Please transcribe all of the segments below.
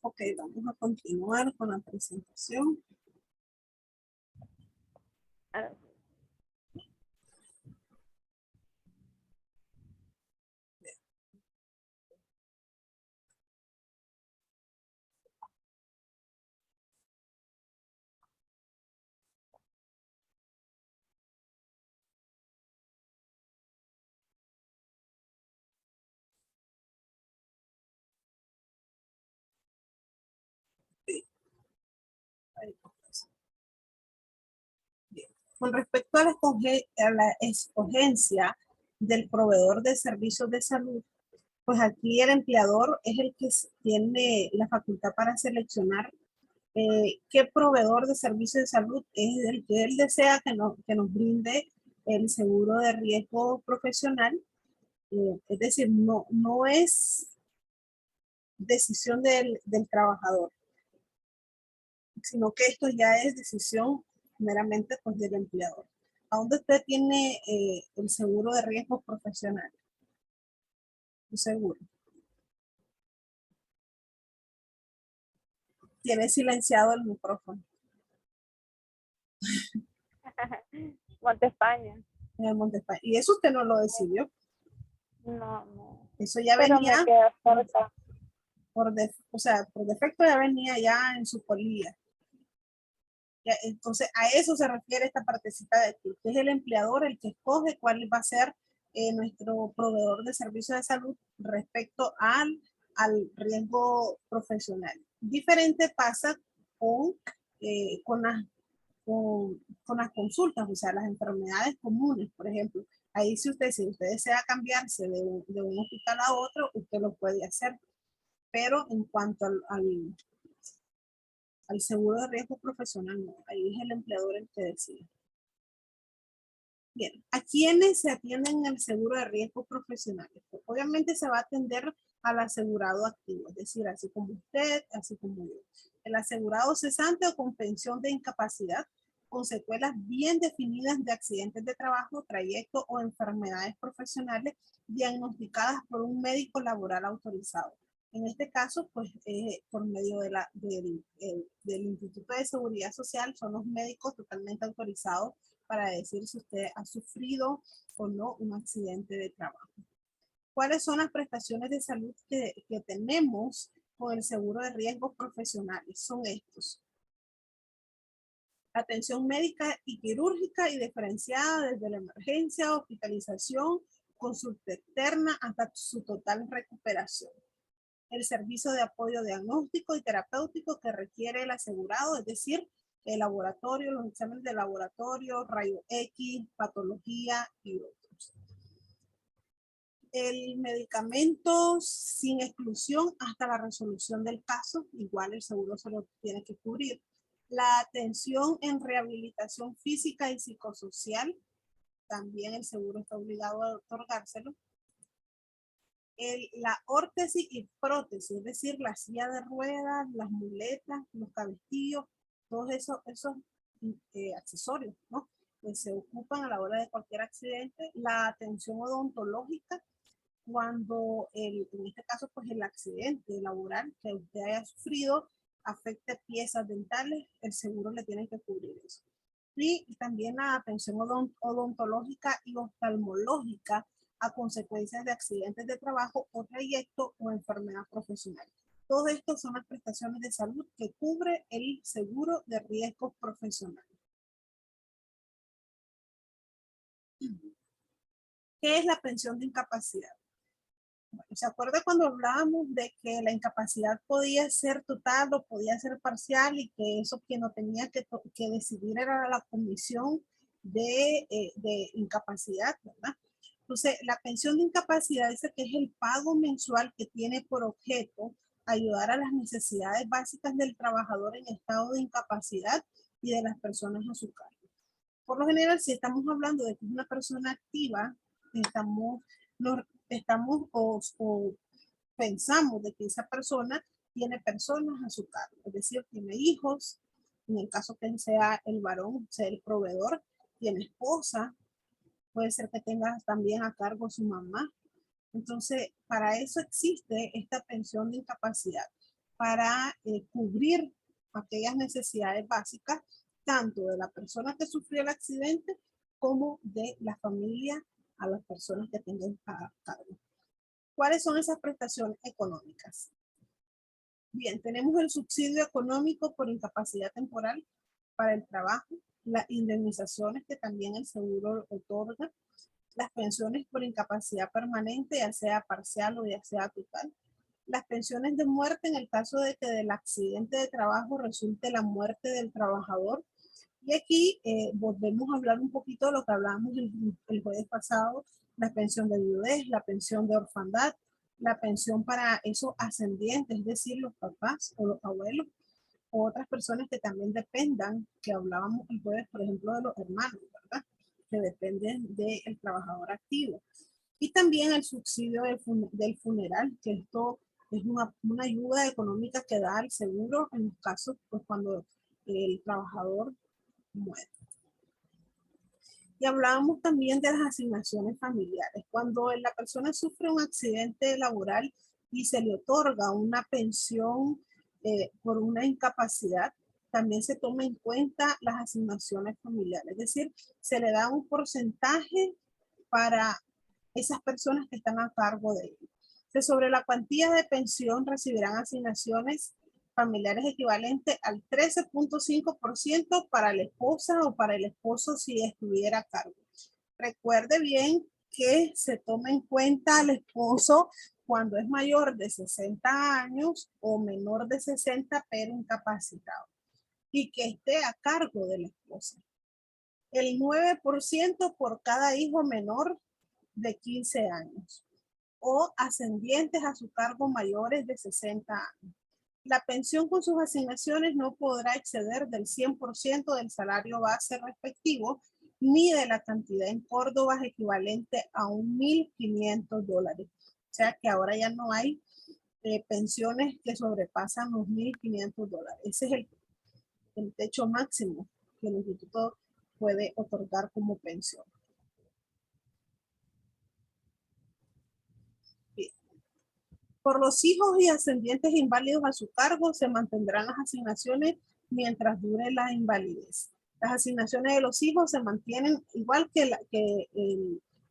Ok, vamos a continuar con la presentación. Ah, Sí, ahí está. Bien. Con respecto a la escogencia del proveedor de servicios de salud, pues aquí el empleador es el que tiene la facultad para seleccionar qué proveedor de servicios de salud es el que él desea que nos brinde el seguro de riesgo profesional. Es decir, no es decisión del trabajador, sino que esto ya es decisión meramente pues, del empleador. ¿A dónde usted tiene el seguro de riesgos profesionales? Un seguro. Tiene silenciado el micrófono Monte España. en el Monte España. Y eso usted no lo decidió. No, no. Eso ya Pero venía, me queda cerca. o sea, por defecto ya venía ya en su polía. Ya, entonces, a eso se refiere esta partecita de aquí, que es el empleador el que escoge cuál va a ser nuestro proveedor de servicios de salud respecto al riesgo profesional. Diferente pasa con, con, las, con las consultas, o sea, las enfermedades comunes, por ejemplo. Ahí si usted desea cambiarse de un hospital a otro, usted lo puede hacer. Pero en cuanto al seguro de riesgo profesional, no. Ahí es el empleador el que decide. Bien, ¿a quiénes se atienden el seguro de riesgo profesional? Pues, obviamente se va a atender al asegurado activo, es decir, así como usted, así como yo. El asegurado cesante o con pensión de incapacidad con secuelas bien definidas de accidentes de trabajo, trayecto o enfermedades profesionales diagnosticadas por un médico laboral autorizado. En este caso, pues por medio del Instituto de Seguridad Social, son los médicos totalmente autorizados para decir si usted ha sufrido o no un accidente de trabajo. ¿Cuáles son las prestaciones de salud que tenemos con el seguro de riesgos profesionales? Son estos. Atención médica y quirúrgica y diferenciada desde la emergencia, hospitalización, consulta externa hasta su total recuperación. El servicio de apoyo diagnóstico y terapéutico que requiere el asegurado, es decir, el laboratorio, los exámenes de laboratorio, rayo X, patología y otros. El medicamento sin exclusión hasta la resolución del caso, igual el seguro se lo tiene que cubrir. La atención en rehabilitación física y psicosocial, también el seguro está obligado a otorgárselo. La órtesis y prótesis, es decir, la silla de ruedas, las muletas, los cabestillos, todos esos accesorios, ¿no? Que se ocupan a la hora de cualquier accidente. La atención odontológica, cuando en este caso, pues el accidente laboral que usted haya sufrido afecte piezas dentales, el seguro le tiene que cubrir eso. Y también la atención odontológica y oftalmológica a consecuencias de accidentes de trabajo o trayecto o enfermedad profesional. Todo esto son las prestaciones de salud que cubre el seguro de riesgos profesionales. ¿Qué es la pensión de incapacidad? Bueno, ¿se acuerda cuando hablábamos de que la incapacidad podía ser total o podía ser parcial y que eso quien no tenía que decidir era la comisión de incapacidad, ¿verdad? Entonces, la pensión de incapacidad dice que es el pago mensual que tiene por objeto ayudar a las necesidades básicas del trabajador en estado de incapacidad y de las personas a su cargo. Por lo general, si estamos hablando de que es una persona activa, estamos o pensamos de que esa persona tiene personas a su cargo, es decir, tiene hijos, en el caso que sea el varón, sea el proveedor, tiene esposa, puede ser que tenga también a cargo su mamá. Entonces, para eso existe esta pensión de incapacidad, para cubrir aquellas necesidades básicas, tanto de la persona que sufrió el accidente como de la familia a las personas que tengan a cargo. ¿Cuáles son esas prestaciones económicas? Bien, tenemos el subsidio económico por incapacidad temporal para el trabajo, las indemnizaciones que también el seguro otorga, las pensiones por incapacidad permanente, ya sea parcial o ya sea total, las pensiones de muerte en el caso de que del accidente de trabajo resulte la muerte del trabajador. Y aquí volvemos a hablar un poquito de lo que hablábamos el jueves pasado, la pensión de viudez, la pensión de orfandad, la pensión para esos ascendientes, es decir, los papás o los abuelos, o otras personas que también dependan, que hablábamos el jueves, por ejemplo, de los hermanos, ¿verdad? Que dependen del trabajador activo. Y también el subsidio del funeral, que esto es una ayuda económica que da el seguro en los casos pues, cuando el trabajador muere. Y hablábamos también de las asignaciones familiares. Cuando la persona sufre un accidente laboral y se le otorga una pensión por una incapacidad, también se toma en cuenta las asignaciones familiares. Es decir, se le da un porcentaje para esas personas que están a cargo de él. Sobre la cuantía de pensión recibirán asignaciones familiares equivalente al 13.5% para la esposa o para el esposo si estuviera a cargo. Recuerde bien que se toma en cuenta al esposo cuando es mayor de 60 años o menor de 60 pero incapacitado y que esté a cargo de la esposa. El 9% por cada hijo menor de 15 años o ascendientes a su cargo mayores de 60 años. La pensión con sus asignaciones no podrá exceder del 100% del salario base respectivo ni de la cantidad en córdobas equivalente a $1,500. O sea que ahora ya no hay pensiones que sobrepasan los $1,500. Ese es el techo máximo que el instituto puede otorgar como pensión. Por los hijos y ascendientes inválidos a su cargo se mantendrán las asignaciones mientras dure la invalidez. Las asignaciones de los hijos se mantienen igual que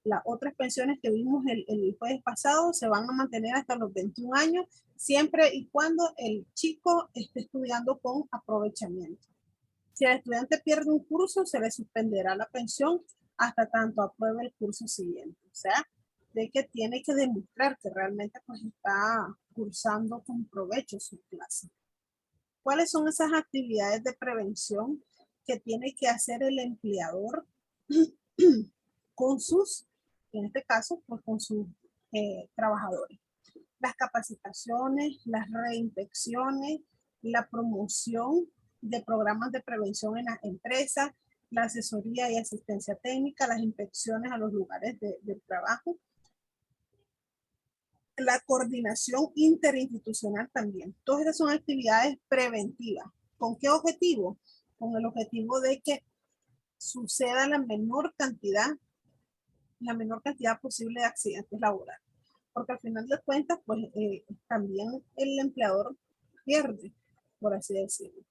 las otras pensiones que vimos el jueves pasado, se van a mantener hasta los 21 años, siempre y cuando el chico esté estudiando con aprovechamiento. Si el estudiante pierde un curso, se le suspenderá la pensión hasta tanto apruebe el curso siguiente. O sea, de que tiene que demostrar que realmente pues, está cursando con provecho su clase. ¿Cuáles son esas actividades de prevención que tiene que hacer el empleador con sus, en este caso, pues con sus trabajadores? Las capacitaciones, las reinspecciones, la promoción de programas de prevención en las empresas, la asesoría y asistencia técnica, las inspecciones a los lugares de trabajo, la coordinación interinstitucional también. Todas esas son actividades preventivas. ¿Con qué objetivo? Con el objetivo de que suceda la menor cantidad posible de accidentes laborales. Porque al final de cuentas, pues también el empleador pierde, por así decirlo.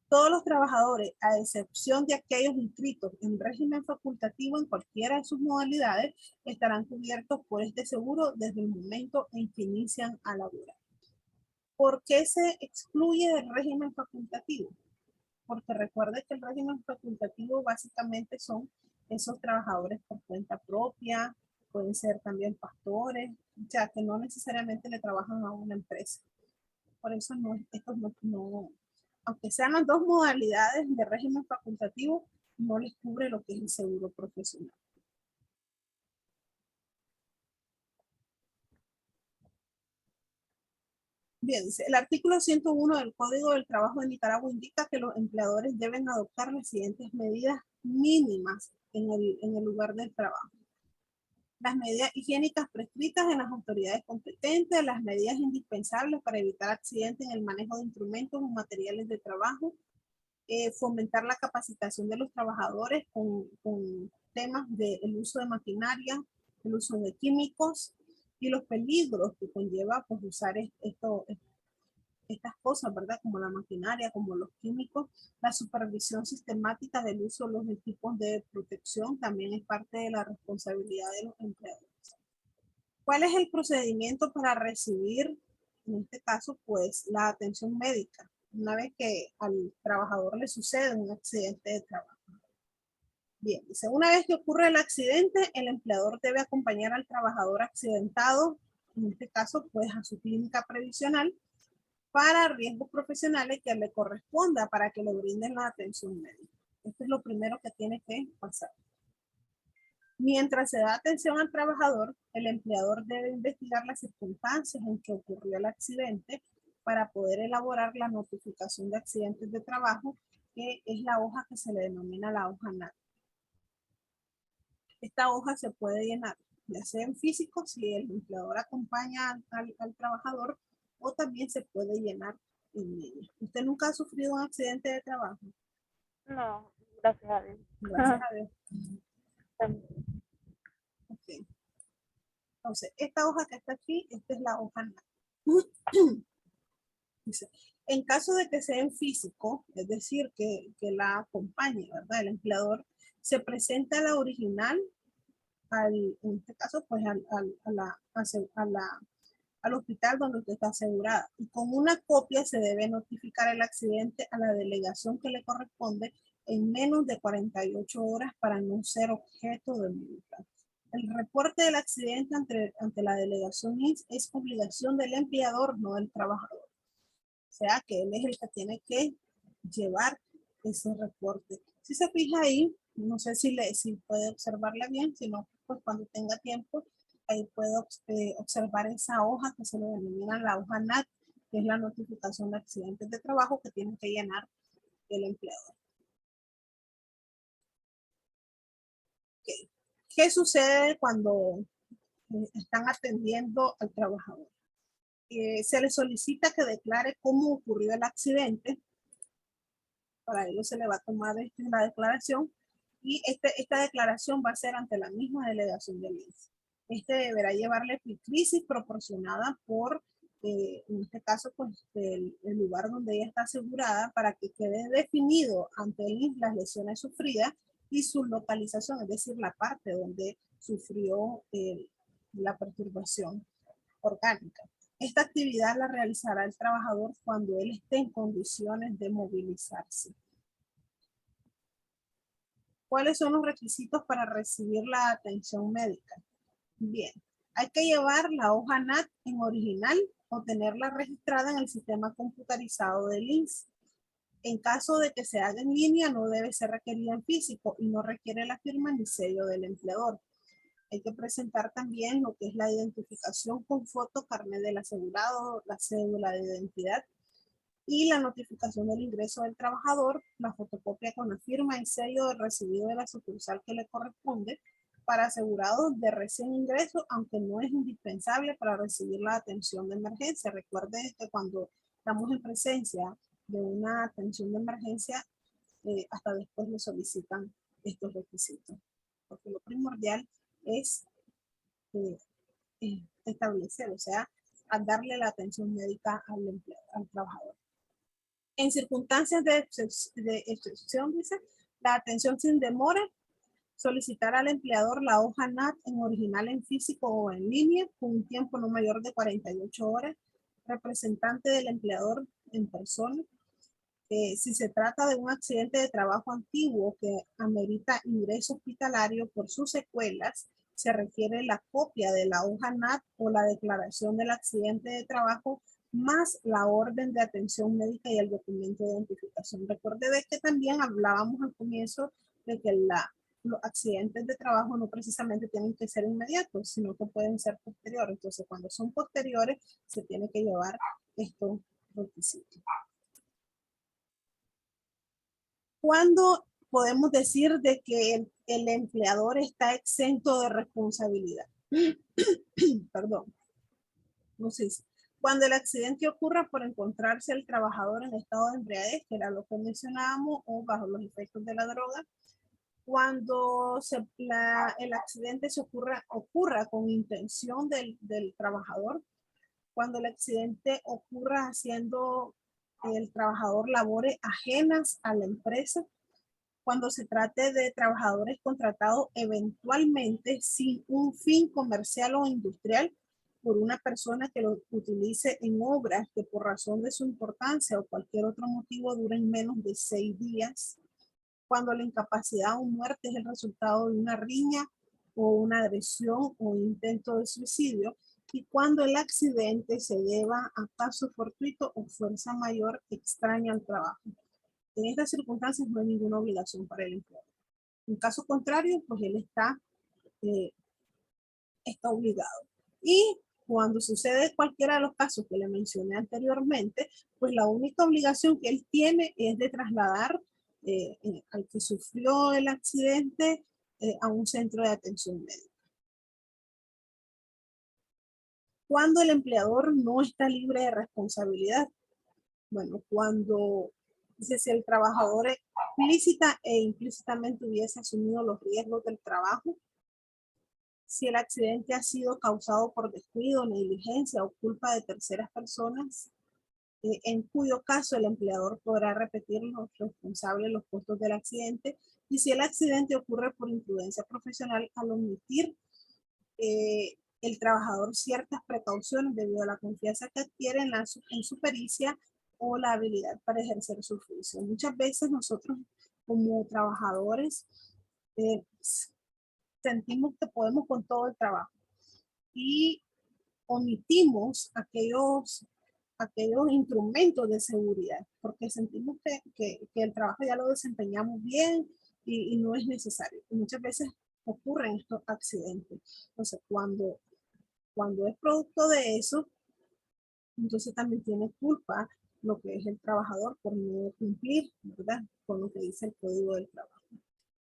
Todos los trabajadores, a excepción de aquellos inscritos en régimen facultativo en cualquiera de sus modalidades, estarán cubiertos por este seguro desde el momento en que inician a laborar. ¿Por qué se excluye del régimen facultativo? Porque recuerde que el régimen facultativo básicamente son esos trabajadores por cuenta propia, pueden ser también pastores, o sea, que no necesariamente le trabajan a una empresa. Por eso estos no, aunque sean las dos modalidades de régimen facultativo, no les cubre lo que es el seguro profesional. Bien, dice, el artículo 101 del Código del Trabajo de Nicaragua indica que los empleadores deben adoptar las siguientes medidas mínimas en el lugar del trabajo. Las medidas higiénicas prescritas en las autoridades competentes, las medidas indispensables para evitar accidentes en el manejo de instrumentos o materiales de trabajo, fomentar la capacitación de los trabajadores con temas del uso de maquinaria, el uso de químicos y los peligros que conlleva pues, usar estas cosas, ¿verdad? Como la maquinaria, como los químicos, la supervisión sistemática del uso de los equipos de protección también es parte de la responsabilidad de los empleadores. ¿Cuál es el procedimiento para recibir, en este caso, pues la atención médica, una vez que al trabajador le sucede un accidente de trabajo? Bien, dice, una vez que ocurre el accidente, el empleador debe acompañar al trabajador accidentado, en este caso, pues a su clínica previsional, para riesgos profesionales que le corresponda para que le brinden la atención médica. Esto es lo primero que tiene que pasar. Mientras se da atención al trabajador, el empleador debe investigar las circunstancias en que ocurrió el accidente para poder elaborar la notificación de accidentes de trabajo, que es la hoja que se le denomina la hoja NAT. Esta hoja se puede llenar, ya sea en físico, si el empleador acompaña al trabajador, o también se puede llenar en línea. ¿Usted nunca ha sufrido un accidente de trabajo? No, gracias a Dios. Gracias a Dios. Okay. Entonces, esta hoja que está aquí, esta es la hoja NAT. Dice, en caso de que sea en físico, es decir, que la acompañe, ¿verdad? El empleador se presenta la original en este caso, pues al hospital donde usted está asegurada. Y con una copia se debe notificar el accidente a la delegación que le corresponde en menos de 48 horas para no ser objeto de multa. El reporte del accidente ante la delegación INS es obligación del empleador, no del trabajador. O sea que él es el que tiene que llevar ese reporte. Si se fija ahí, no sé si puede observarla bien, si no, pues cuando tenga tiempo, ahí puede observar esa hoja que se le denomina la hoja NAT, que es la notificación de accidentes de trabajo que tiene que llenar el empleador. Okay. ¿Qué sucede cuando están atendiendo al trabajador? Se le solicita que declare cómo ocurrió el accidente. Para ello se le va a tomar la declaración y esta declaración va a ser ante la misma delegación del INS. Deberá llevarle crisis proporcionada por, en este caso, pues el lugar donde ella está asegurada para que quede definido ante el INS las lesiones sufridas y su localización, es decir, la parte donde sufrió la perturbación orgánica. Esta actividad la realizará el trabajador cuando él esté en condiciones de movilizarse. ¿Cuáles son los requisitos para recibir la atención médica? Bien, hay que llevar la hoja NAT en original o tenerla registrada en el sistema computarizado del INS. En caso de que se haga en línea, no debe ser requerida en físico y no requiere la firma ni sello del empleador. Hay que presentar también lo que es la identificación con foto, carnet del asegurado, la cédula de identidad y la notificación del ingreso del trabajador, la fotocopia con la firma y sello de recibido de la sucursal que le corresponde para asegurados de recién ingreso, aunque no es indispensable para recibir la atención de emergencia. Recuerde que cuando estamos en presencia de una atención de emergencia, hasta después le solicitan estos requisitos, porque lo primordial es establecer, o sea, a darle la atención médica al trabajador. En circunstancias de excepción, dice, la atención sin demora, solicitar al empleador la hoja NAT en original en físico o en línea con un tiempo no mayor de 48 horas, representante del empleador en persona. Si se trata de un accidente de trabajo antiguo que amerita ingreso hospitalario por sus secuelas, se requiere la copia de la hoja NAT o la declaración del accidente de trabajo más la orden de atención médica y el documento de identificación. Recuerde de que también hablábamos al comienzo de que los accidentes de trabajo no precisamente tienen que ser inmediatos, sino que pueden ser posteriores. Entonces, cuando son posteriores, se tiene que llevar estos requisitos. ¿Cuándo podemos decir de que el empleador está exento de responsabilidad? Perdón. No sé. Cuando el accidente ocurra por encontrarse el trabajador en estado de embriaguez, que era lo que mencionábamos, o bajo los efectos de la droga. Cuando el accidente ocurra con intención del trabajador, Cuando el accidente ocurra haciendo el trabajador labores ajenas a la empresa, cuando se trate de trabajadores contratados eventualmente sin un fin comercial o industrial por una persona que lo utilice en obras que por razón de su importancia o cualquier otro motivo duren menos de 6 días, cuando la incapacidad o muerte es el resultado de una riña o una agresión o intento de suicidio, y cuando el accidente se deba a caso fortuito o fuerza mayor extraña al trabajo. En estas circunstancias no hay ninguna obligación para el empleador. En caso contrario, pues él está obligado. Y cuando sucede cualquiera de los casos que le mencioné anteriormente, pues la única obligación que él tiene es de trasladar al que sufrió el accidente a un centro de atención médica. Cuando el empleador no está libre de responsabilidad, bueno, cuando dice si el trabajador explícita e implícitamente hubiese asumido los riesgos del trabajo, si el accidente ha sido causado por descuido, negligencia o culpa de terceras personas, en cuyo caso el empleador podrá repetir los responsables los costos del accidente, y si el accidente ocurre por imprudencia profesional al omitir el trabajador ciertas precauciones debido a la confianza que adquiere en su pericia o la habilidad para ejercer su oficio. Muchas veces nosotros como trabajadores sentimos que podemos con todo el trabajo y omitimos aquellos instrumentos de seguridad porque sentimos que el trabajo ya lo desempeñamos bien y no es necesario. Y muchas veces ocurren estos accidentes. Entonces, cuando es producto de eso, entonces también tiene culpa lo que es el trabajador por no cumplir, ¿verdad?, con lo que dice el Código del Trabajo.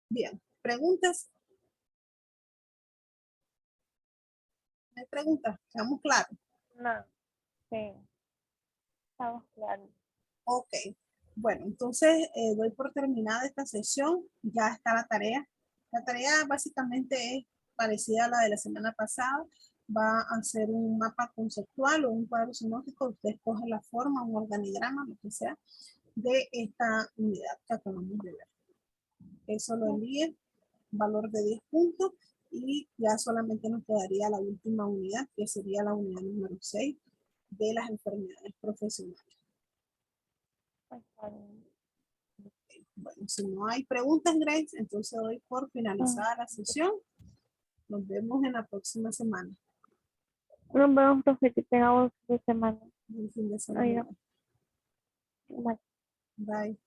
Bien, ¿preguntas? ¿No hay preguntas? ¿Estamos claros? No, sí, estamos claros. Ok. Bueno, entonces doy por terminada esta sesión. Ya está la tarea. La tarea básicamente es parecida a la de la semana pasada. Va a hacer un mapa conceptual o un cuadro sinóptico. Usted escoge la forma, un organigrama, lo que sea, de esta unidad que acabamos de ver. Eso lo envíe, valor de 10 puntos, y ya solamente nos quedaría la última unidad, que sería la unidad número 6 de las enfermedades profesionales. Está bien. Bueno, si no hay preguntas, Grace, entonces doy por finalizada la sesión. Nos vemos en la próxima semana. Nos vemos, profe, que tengamos de semana. Buen fin de semana. Adiós. Bye. Bye.